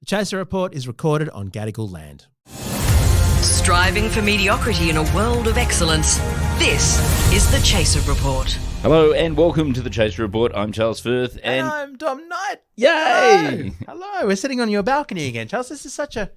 Chaser Report is recorded on Gadigal land. Striving for mediocrity in a world of excellence. This is the Chaser Report. Hello and welcome to the Chaser Report. I'm Charles Firth And I'm Dom Knight. Yay! Hello. We're sitting on your balcony again, Charles. This is such a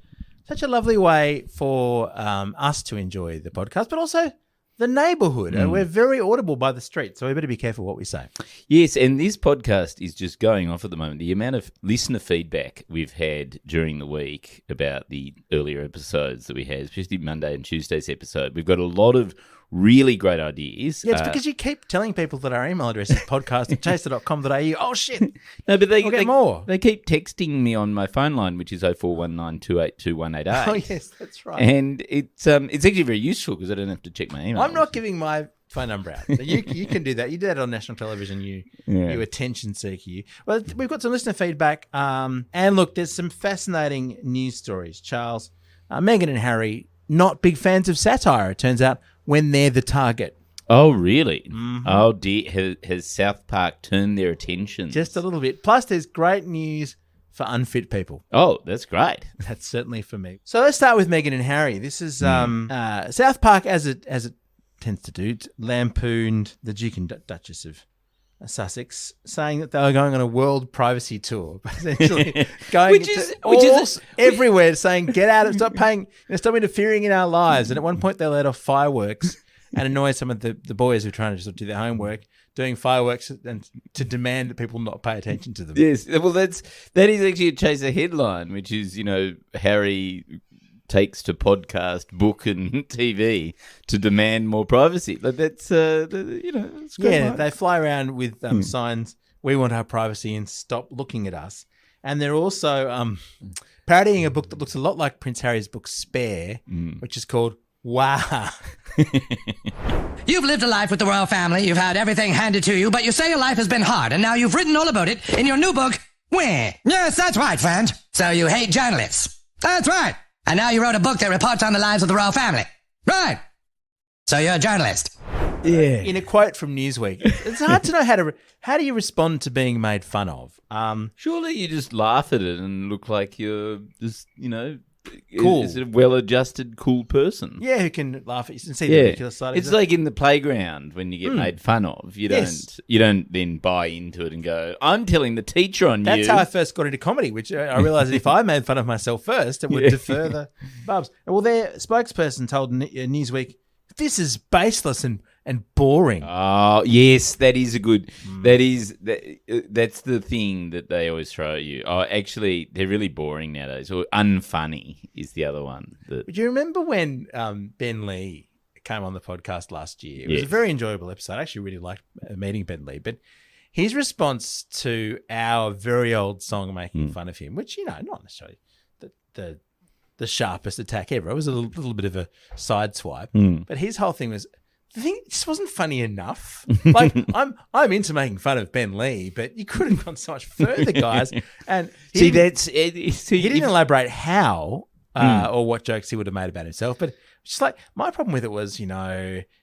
lovely way for us to enjoy the podcast, but also the neighbourhood. We're very audible by the street, so we better be careful what we say. Yes, and this podcast is just going off at the moment. The amount of listener feedback we've had during the week about the earlier episodes that we had, especially Monday and Tuesday's episode, we've got a lot of really great ideas. Yeah, it's because you keep telling people that our email address is podcast@chaser.com.au. Oh, shit. No, but We'll get more. They keep texting me on my phone line, which is 0419282188. Oh, yes, that's right. And it's actually very useful because I don't have to check my email. I'm not giving my phone number out. So you can do that. You do that on national television, you attention seeker. You. Well, we've got some listener feedback. And look, there's some fascinating news stories. Charles, Meghan and Harry, not big fans of satire, it turns out, when they're the target. Oh, really? Mm-hmm. Oh, dear. Has South Park turned their attention? Just a little bit. Plus, there's great news for unfit people. Oh, that's great. That's certainly for me. So let's start with Meghan and Harry. This is South Park, as it tends to do, lampooned the Duke and Duchess of Sussex, saying that they were going on a world privacy tour, essentially going everywhere, saying get out of, stop paying, stop interfering in our lives. And at one point, they let off fireworks and annoy some of the boys who are trying to sort of do their homework, doing fireworks and to demand that people not pay attention to them. Yes, well, that is actually a Chaser headline, which is Harry takes to podcast, book, and TV to demand more privacy. But that's it's great. Yeah, they fly around with signs. We want our privacy and stop looking at us. And they're also parodying a book that looks a lot like Prince Harry's book Spare, which is called Wow. You've lived a life with the royal family. You've had everything handed to you, but you say your life has been hard, and now you've written all about it in your new book, Where? Yes, that's right, friend. So you hate journalists. That's right. And now you wrote a book that reports on the lives of the royal family. Right. So you're a journalist. Yeah. In a quote from Newsweek, it's hard to know how do you respond to being made fun of? Surely you just laugh at it and look like you're just, cool. Is a well-adjusted, cool person. Yeah, who can laugh at you and see the ridiculous side of it. It's like in the playground when you get made fun of. You don't then buy into it and go, I'm telling the teacher on you. That's how I first got into comedy, which I realised that if I made fun of myself first, it would defer the bubs. Well, their spokesperson told Newsweek, this is baseless and boring. Oh, yes, that is a good... That's the thing that they always throw at you. Oh, actually, they're really boring nowadays. Or unfunny is the other one. Do you remember when Ben Lee came on the podcast last year? It was a very enjoyable episode. I actually really liked meeting Ben Lee. But his response to our very old song making fun of him, which, not necessarily the sharpest attack ever. It was a little bit of a side swipe. But his whole thing was... The thing just wasn't funny enough. Like I'm into making fun of Ben Lee, but you could have gone so much further, guys. And he didn't elaborate how or what jokes he would have made about himself. But just like my problem with it was,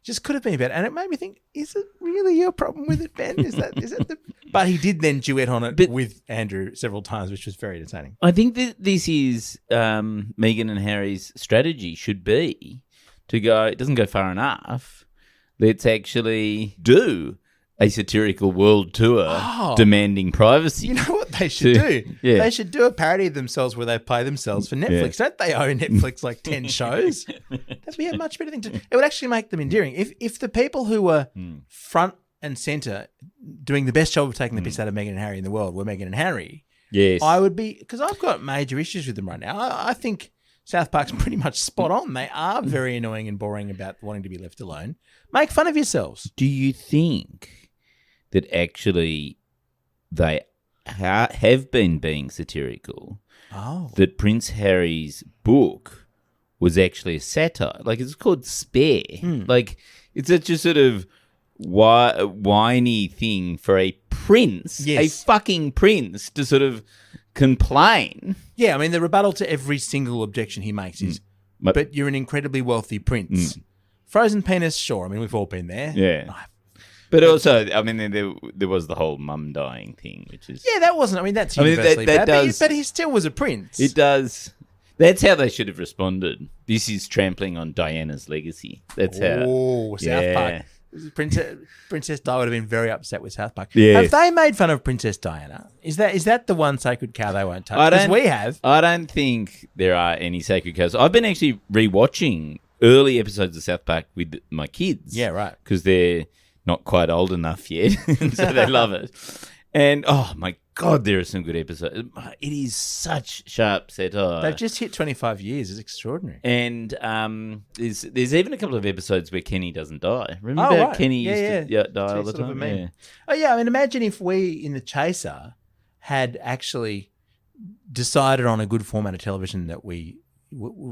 just could have been better. And it made me think: is it really your problem with it, Ben? Is that the? But he did then duet on it with Andrew several times, which was very entertaining. I think that this is Meghan and Harry's strategy should be to go. It doesn't go far enough. Let's actually do a satirical world tour demanding privacy. You know what they should do? Yeah. They should do a parody of themselves where they play themselves for Netflix. Don't they own Netflix like 10 shows? That'd be a much better thing to do. It would actually make them endearing. If the people who were front and centre doing the best job of taking the piss out of Meghan and Harry in the world were Meghan and Harry, yes, I would be, because I've got major issues with them right now. I think South Park's pretty much spot on. They are very annoying and boring about wanting to be left alone. Make fun of yourselves. Do you think that actually they have been being satirical? Oh. That Prince Harry's book was actually a satire? Like, it's called Spare. Like, it's such a sort of whiny thing for a prince, a fucking prince, to sort of complain. Yeah, I mean, the rebuttal to every single objection he makes is, but you're an incredibly wealthy prince. Frozen penis, sure. I mean, we've all been there. Yeah. But also, I mean, there was the whole mum dying thing, which is Yeah, that wasn't. I mean, that's I mean, universally that bad. does- but he still was a prince. it does. That's how they should have responded. This is trampling on Diana's legacy. That's how. Oh, South Yeah. Park. Princess Di would have been very upset with South Park. Yeah. Have they made fun of Princess Diana? Is that the one sacred cow they won't touch? I Because don't- we have. I don't think there are any sacred cows. I've been actually rewatching early episodes of South Park with my kids. Yeah, right. Because they're not quite old enough yet, so they love it. And oh my God, there are some good episodes. It is such sharp satire. They've just hit 25 years. It's extraordinary. And there's even a couple of episodes where Kenny doesn't die. Remember Oh, right. Kenny Yeah, used to die all the Sort of a time? meme. Yeah. Oh, yeah. I mean, imagine if we in The Chaser had actually decided on a good format of television that we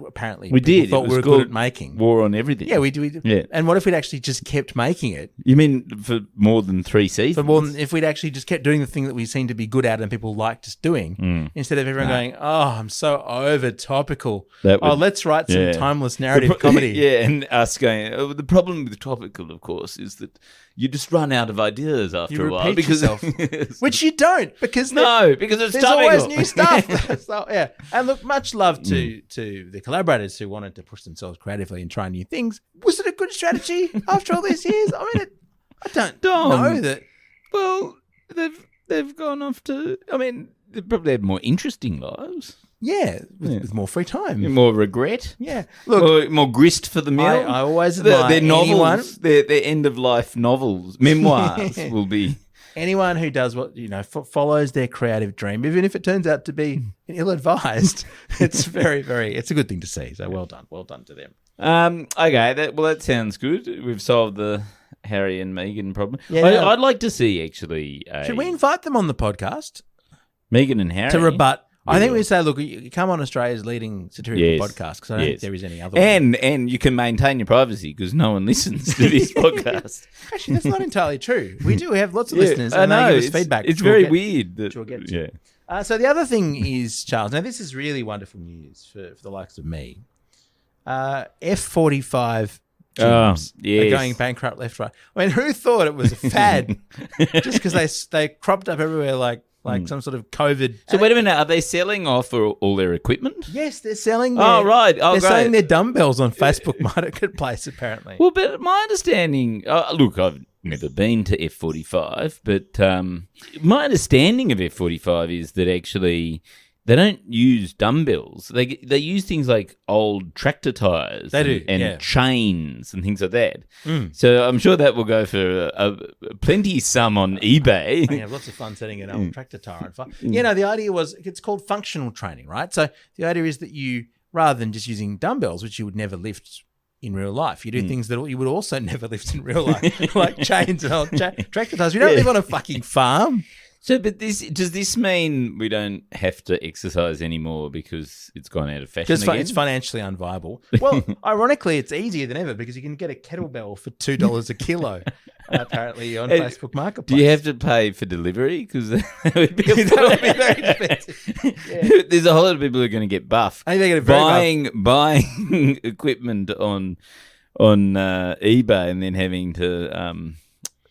apparently We people did. thought It was we were called good at making. War on Everything. Yeah, we do. Yeah. And what if we'd actually just kept making it? You mean for more than 3 seasons? For more than if we'd actually just kept doing the thing that we seem to be good at and people liked us doing, instead of everyone going, "Oh, I'm so over topical." That would- let's write some yeah. timeless narrative comedy. Yeah, and us going, the problem with topical, of course, is that you just run out of ideas after You a while. repeat Because yourself. Which you don't, because because it's there's topical. always new stuff. So, yeah, and look, much love to the collaborators who wanted to push themselves creatively and try new things. Was it a good strategy after all these years? I mean, I don't know that. Well, they've gone off to. I mean, they probably had more interesting lives, Yeah, with more free time. more regret. Yeah, look, more grist for the mill. I always admire their novels, anyone- their end of life novels, memoirs will be. anyone who does what follows their creative dream, even if it turns out to be ill-advised, it's very, very. It's a good thing to see. So well done to them. Okay, that sounds good. We've solved the Harry and Meghan problem. Yeah, I'd like to see actually. Should we invite them on the podcast Meghan and Harry to rebut? I think will. we say, look, you come on Australia's leading satirical Yes. podcast because I don't think Yes. there is any other one. And you can maintain your privacy because no one listens to this podcast. Actually, that's not entirely true. We do have lots of listeners, I and know. they give us It's- feedback. It's which we'll very get- weird. which we'll get to. Yeah. So the other thing is, Charles. Now this is really wonderful news for the likes of me. F45 gyms are yes. going bankrupt left, right. I mean, who thought it was a fad? Just because they cropped up everywhere like some sort of COVID. So wait a minute. Are they selling off all their equipment? Yes, they're selling. Oh, right. Oh, they're great. selling their dumbbells on Facebook Marketplace. Apparently, Well, but my understanding, look, I've never been to F45, but my understanding of F45 is that actually they don't use dumbbells. They use things like old tractor tires. They do, and yeah. chains and things like that. So I'm sure that will go for a plenty sum on eBay. I have lots of fun setting an old tractor tire on fire. The idea was it's called functional training, right? So the idea is that you, rather than just using dumbbells, which you would never lift in real life, you do things that you would also never lift in real life, like chains and old tractor tires. We don't live on a fucking farm. So, but does this mean we don't have to exercise anymore because it's gone out of fashion Because again? it's financially unviable. Well, ironically, it's easier than ever because you can get a kettlebell for $2 a kilo, apparently, on Facebook Marketplace. Do you have to pay for delivery? Because that would be That would be very expensive. There's a whole lot of people who are going to get buff. I think they're going to very buying equipment on eBay and then having to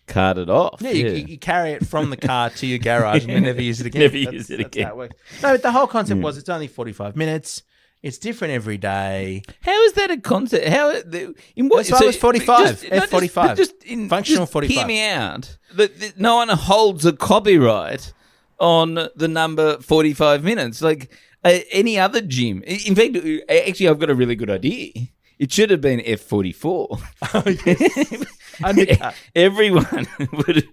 cart it off. Yeah, you carry it from the car to your garage and then never use it again. Never use it That's again. how it works. No, but the whole concept was it's only 45 minutes. It's different every day. How is that a concept? How in what? That's why it was 45, F45. Functional 45. Hear me out. No one holds a copyright on the number 45 minutes. Like any other gym. In fact, actually, I've got a really good idea. It should have been F44. Undercut. Everyone would.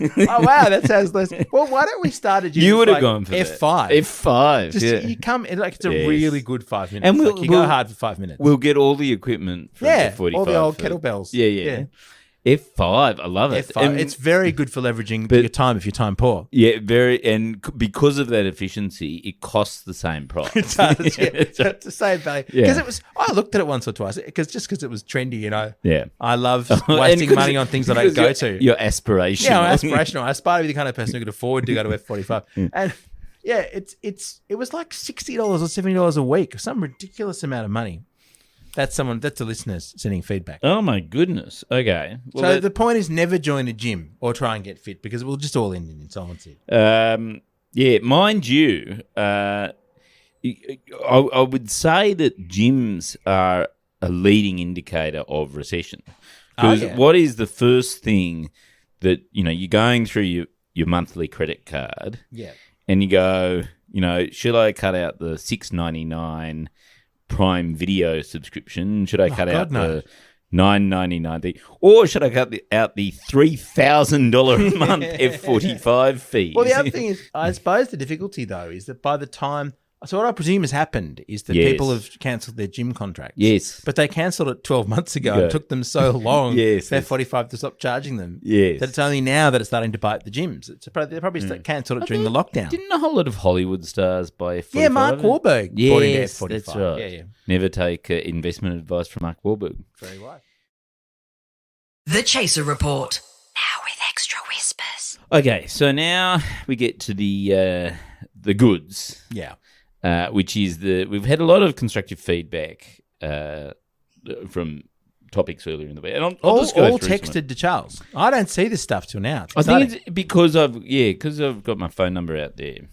Oh, wow, that sounds less. Well, why don't we start a gym? You would have like gone for F5. that. F5. Just, yeah. you come, it's a Yes. really good 5 minutes. And And we'll- you go hard for 5 minutes. We'll get all the equipment from Yeah, F45. all the old for- kettlebells. Yeah. F5, I love it. F5. It's very good for leveraging your time if you're time poor. Yeah, because of that efficiency, it costs the same price. It does, yeah. It's the same value. Yeah. Because it was, I looked at it once or twice because it was trendy, Yeah. I love And wasting 'cause- money on things that I don't because go to. You're aspirational. Yeah, I'm aspirational. I aspire to be the kind of person who could afford to go to F45. And yeah, it was like $60 or $70 a week, some ridiculous amount of money. That's a listener sending feedback. Oh my goodness. Okay. So the point is never join a gym or try and get fit because we'll just all end in insolvency. Yeah, mind you, I would say that gyms are a leading indicator of recession. Because what is the first thing that, you're going through your monthly credit card and you go, should I cut out the $6.99 Prime Video subscription? Should I cut out the $9.99 or should I cut out the $3,000 a month F45 fees? Well, the other thing is, I suppose the difficulty though is that by the time, so what I presume has happened is that people have cancelled their gym contracts. Yes. But they cancelled it 12 months ago. It took them so long for F45 to stop charging them. Yes. That it's only now that it's starting to bite the gyms. They probably cancelled it during the lockdown. Didn't a whole lot of Hollywood stars buy F45? Yeah, Mark Wahlberg bought into F45. That's right. Yeah. Never take investment advice from Mark Wahlberg. Very right. The Chaser Report. Now with extra whispers. Okay, so now we get to the goods. Yeah. Which is we've had a lot of constructive feedback from topics earlier in the week. And I'll just go all through texted to Charles. I don't see this stuff till now. I think it's because I've got my phone number out there.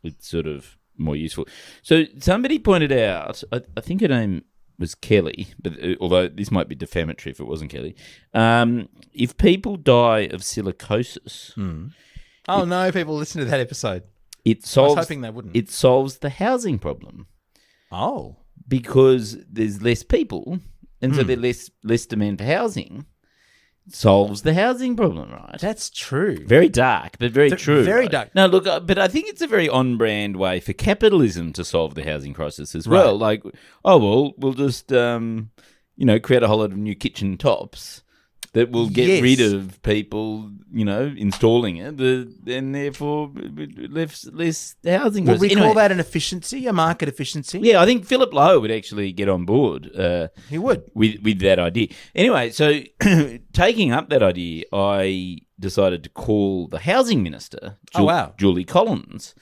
It's sort of more useful. So somebody pointed out, I think her name was Kelly, but although this might be defamatory if it wasn't Kelly, if people die of silicosis... Oh, no, people listen to that episode. I was hoping they wouldn't. It solves the housing problem. Oh. Because there's less people, and so there's less demand for housing. It solves the housing problem, right? That's true. Very dark, but very true. Very right? dark. No, look, but I think it's a very on-brand way for capitalism to solve the housing crisis as well. Like, we'll just, create a whole lot of new kitchen tops that will get rid of people, installing it, and therefore less housing. Would we call that an efficiency, a market efficiency? Yeah, I think Philip Lowe would actually get on board. He would. With that idea. Anyway, so taking up that idea, I decided to call the housing minister, Julie Collins.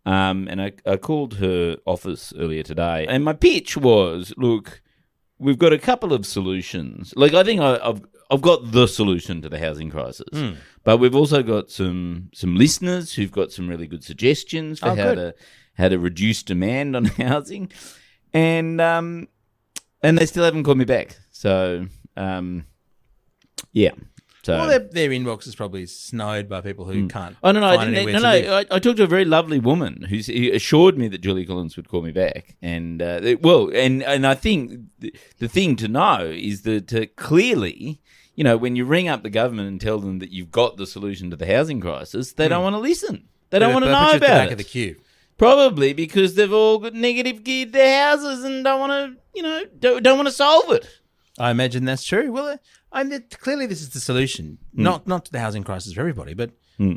And I called her office earlier today. And my pitch was, look, we've got a couple of solutions. Like, I think I've got the solution to the housing crisis, but we've also got some listeners who've got some really good suggestions for how to reduce demand on housing, and they still haven't called me back. So, yeah. So, well, their inbox is probably snowed by people who can't. Oh no! I talked to a very lovely woman who assured me that Julie Collins would call me back, and I think the thing to know is that clearly, when you ring up the government and tell them that you've got the solution to the housing crisis, they don't want to listen. They don't want to know about back it. Of the queue. Probably because they've all got negative geared their houses and don't want to, don't want to solve it. I imagine that's true. Well, clearly this is the solution, not to the housing crisis for everybody, but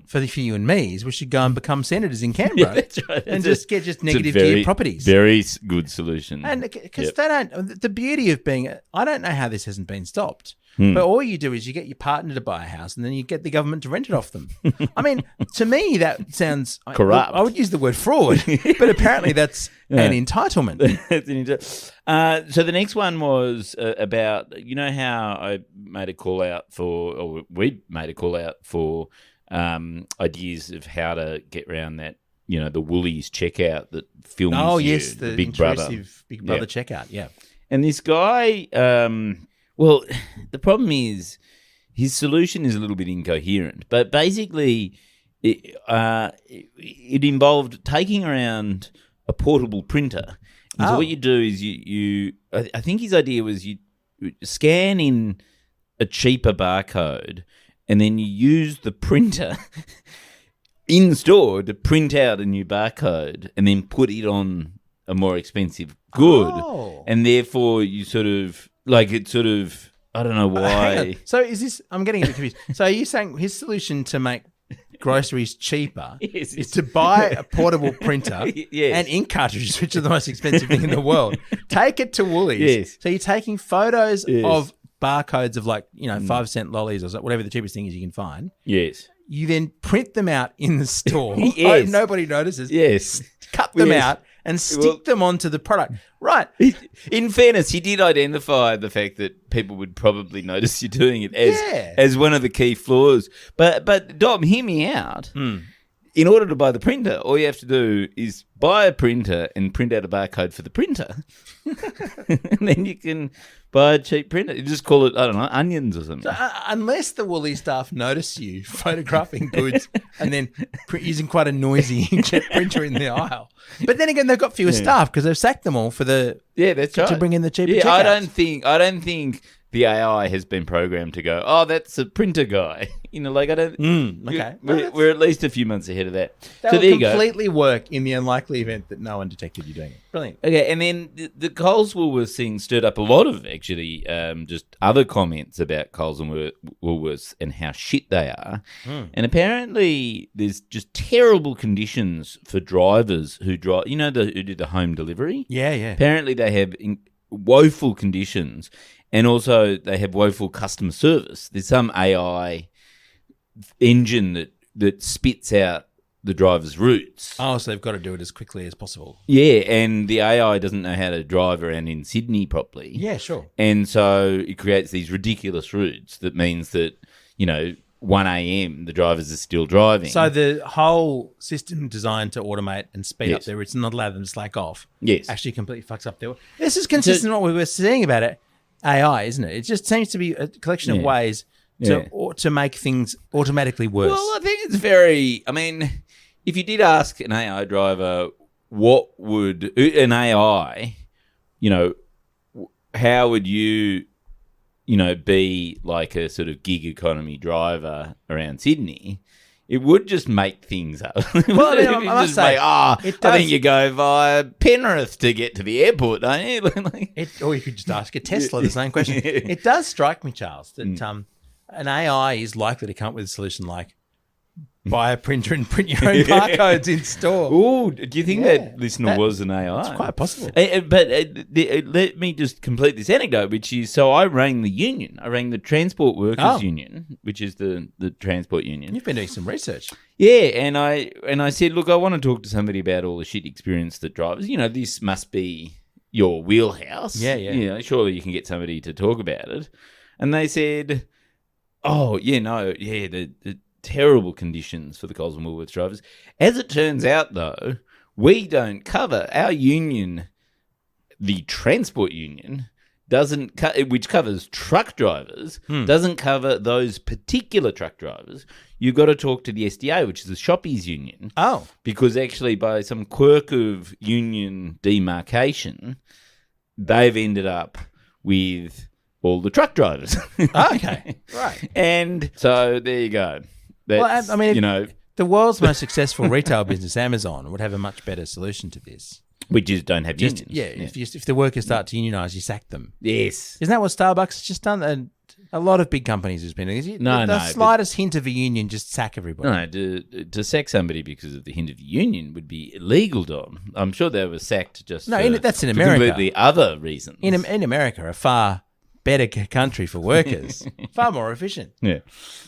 for you and me, is we should go and become senators in Canberra. Yeah, that's right. And just get negative gear properties. Very good solution. And because they don't, the beauty of being, I don't know how this hasn't been stopped. But all you do is you get your partner to buy a house and then you get the government to rent it off them. I mean, to me, that sounds corrupt. I would use the word fraud, but apparently that's an entitlement. So the next one was about, how I made a call out for, we made a call out for ideas of how to get around that, the Woolies checkout that films the Big Brother. Big Brother checkout, yeah. And this guy... well, the problem is his solution is a little bit incoherent, but basically it involved taking around a portable printer. And so what you do is I think his idea was you scan in a cheaper barcode and then you use the printer in store to print out a new barcode and then put it on a more expensive good. Oh. And therefore you sort of... Like, it's sort of, I don't know why. So is this, I'm getting a bit confused. So are you saying his solution to make groceries cheaper is to buy a portable printer and ink cartridges, which are the most expensive thing in the world, take it to Woolies. Yes. So you're taking photos of barcodes of 5-cent lollies or whatever the cheapest thing is you can find. Yes. You then print them out in the store. Yes. Nobody notices. Yes. Cut them out and stick them onto the product. Right. In fairness, he did identify the fact that people would probably notice you doing it as one of the key flaws. But Dom, hear me out. In order to buy the printer, all you have to do is buy a printer and print out a barcode for the printer. And then you can buy a cheap printer. You just call it, I don't know, onions or something. So, unless the Woolies staff notice you photographing goods and then using quite a noisy inkjet printer in the aisle. But then again, they've got fewer staff because they've sacked them all for the that's right. to bring in the cheaper checkouts. I don't think the AI has been programmed to go, oh, that's a printer guy. I don't. Okay. We're at least a few months ahead of that. That So would there you go. completely work in the unlikely event that no one detected you doing it. Brilliant. Okay, and then the Coles Woolworths thing stirred up a lot of actually just other comments about Coles and Woolworths and how shit they are. And apparently there's just terrible conditions for drivers who drive. You know, who do the home delivery. Yeah. Apparently they have woeful conditions, and also they have woeful customer service. There's some AI engine that spits out the driver's routes. Oh, so they've got to do it as quickly as possible. Yeah, and the AI doesn't know how to drive around in Sydney properly. Yeah, sure. And so it creates these ridiculous routes that means that, 1 a.m. the drivers are still driving. So the whole system designed to automate and speed up their routes and not allow them to slack off actually completely fucks up their... This is consistent with what we were saying about it. AI, isn't it? It just seems to be a collection of ways to make things automatically worse. Well, I think it's very... I mean, if you did ask an AI driver what would... An AI, how would you... be like a sort of gig economy driver around Sydney, it would just make things up. Well, I mean, I must say, I think you go via Penrith to get to the airport, don't you? Or you could just ask a Tesla the same question. It does strike me, Charles, that an AI is likely to come up with a solution like buy a printer and print your own barcodes in store. Oh, do you think that listener was an AI? It's quite possible. But let me just complete this anecdote, which is, so I rang the union. I rang the Transport Workers Union, which is the transport union. You've been doing some research. Yeah, and I said, look, I want to talk to somebody about all the shit experience that drivers, this must be your wheelhouse. Yeah. Surely you can get somebody to talk about it. And they said, the terrible conditions for the Coles and Woolworths drivers. As it turns out, though, we don't cover our union, the transport union, which covers truck drivers, doesn't cover those particular truck drivers. You've got to talk to the SDA, which is the shoppies union. Oh, because actually, by some quirk of union demarcation, they've ended up with all the truck drivers. Okay, right. And so there you go. That's, the world's most successful retail business, Amazon, would have a much better solution to this. Which is don't have unions. If the workers start to unionize, you sack them. Yes. Isn't that what Starbucks has just done? And a lot of big companies has been doing. The slightest hint of a union, just sack everybody. No, to sack somebody because of the hint of a union would be illegal, Dom. I'm sure they were sacked just that's in America. For completely other reasons. In America, a far better country for workers, far more efficient. Yeah.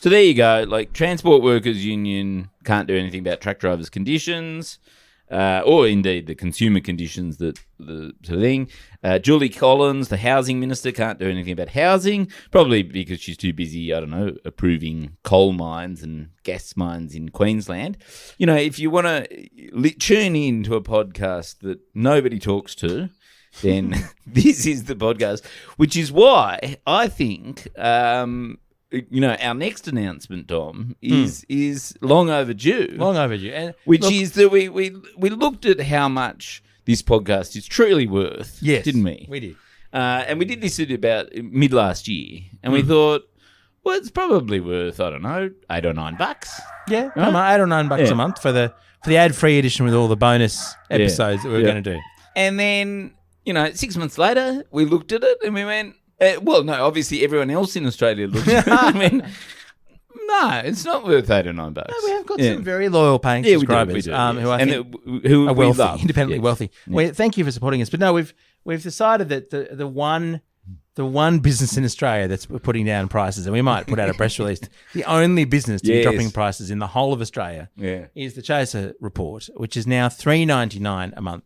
So there you go. Like, Transport Workers Union can't do anything about truck drivers' conditions, or indeed the consumer conditions that the sort of thing. Julie Collins, the housing minister, can't do anything about housing, probably because she's too busy, approving coal mines and gas mines in Queensland. If you want to tune in to a podcast that nobody talks to, then this is the podcast, which is why I think, our next announcement, Dom, is long overdue. Long overdue. And is that we looked at how much this podcast is truly worth, didn't we? We did. And we did this at about mid last year, and we thought, well, it's probably worth, I don't know, $8 or $9. Yeah, right? $8 or $9 a month for the ad-free edition with all the bonus episodes that we're going to do. And then, 6 months later, we looked at it and we went, obviously everyone else in Australia looked at it and went, no, it's not worth $8 or $9. No, we have got some very loyal paying subscribers we do, who I think who are we wealthy, love. independently wealthy. Yeah. Well, thank you for supporting us. But no, we've decided that the one business in Australia that's putting down prices, and we might put out a press release, the only business to be dropping prices in the whole of Australia is the Chaser Report, which is now $3.99 a month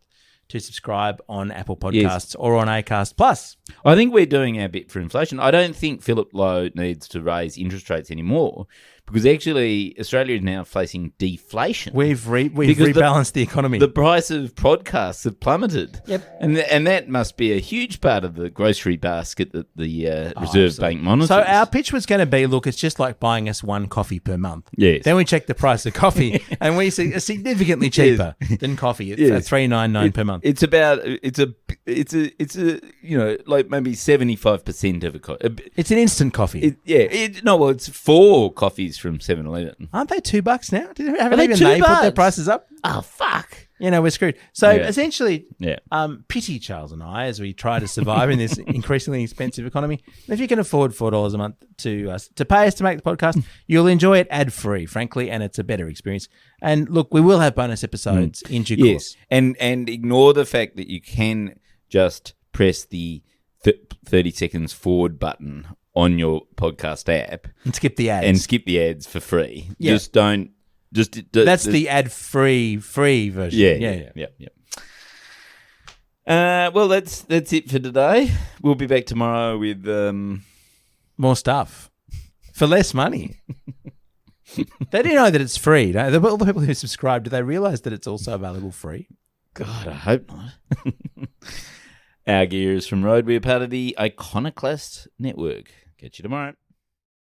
to subscribe on Apple Podcasts or on Acast Plus. I think we're doing our bit for inflation. I don't think Philip Lowe needs to raise interest rates anymore because actually Australia is now facing deflation. We've rebalanced the economy. The price of podcasts have plummeted. Yep. And that must be a huge part of the grocery basket that the Reserve Bank monitors. So our pitch was going to be, look, it's just like buying us one coffee per month. Yes. Then we check the price of coffee and we see it's significantly cheaper than coffee. It's $3.99 per month. It's about it's a like maybe 75% of a coffee. It's an instant coffee. It's 4 coffees from 7-Eleven. Aren't they $2 now? Haven't they even they put their $2? prices up? Oh fuck! We're screwed. So essentially, Yeah. Pity Charles and I as we try to survive in this increasingly expensive economy. And if you can afford $4 a month to pay us to make the podcast, you'll enjoy it ad free, frankly, and it's a better experience. And look, we will have bonus episodes in due course. And ignore the fact that you can just press the 30 seconds forward button on your podcast app And skip the ads. for free. Yeah. Just don't. That's the ad-free version. Yeah. Well, that's it for today. We'll be back tomorrow with More stuff for less money. They do know that it's free. Don't they? All the people who subscribe, do they realise that it's also available free? God, I hope not. Our gear is from Rode. We're part of the Iconoclast Network. Catch you tomorrow.